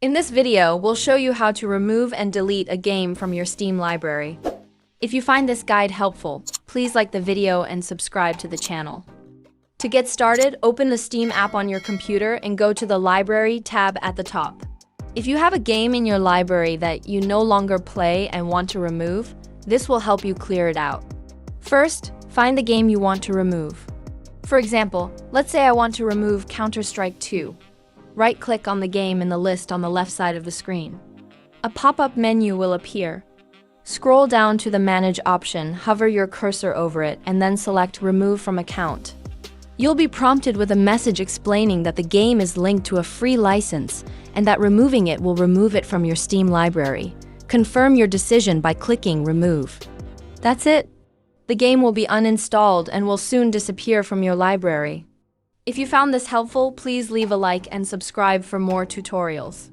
In this video, we'll show you how to remove and delete a game from your Steam library. If you find this guide helpful, please like the video and subscribe to the channel. To get started, open the Steam app on your computer and go to the Library tab at the top. If you have a game in your library that you no longer play and want to remove, this will help you clear it out. First, find the game you want to remove. For example, let's say I want to remove Counter-Strike 2. Right-click on the game in the list on the left side of the screen. A pop-up menu will appear. Scroll down to the Manage option, hover your cursor over it, and then select Remove from Account. You'll be prompted with a message explaining that the game is linked to a free license and that removing it will remove it from your Steam library. Confirm your decision by clicking Remove. That's it. The game will be uninstalled and will soon disappear from your library. If you found this helpful, please leave a like and subscribe for more tutorials.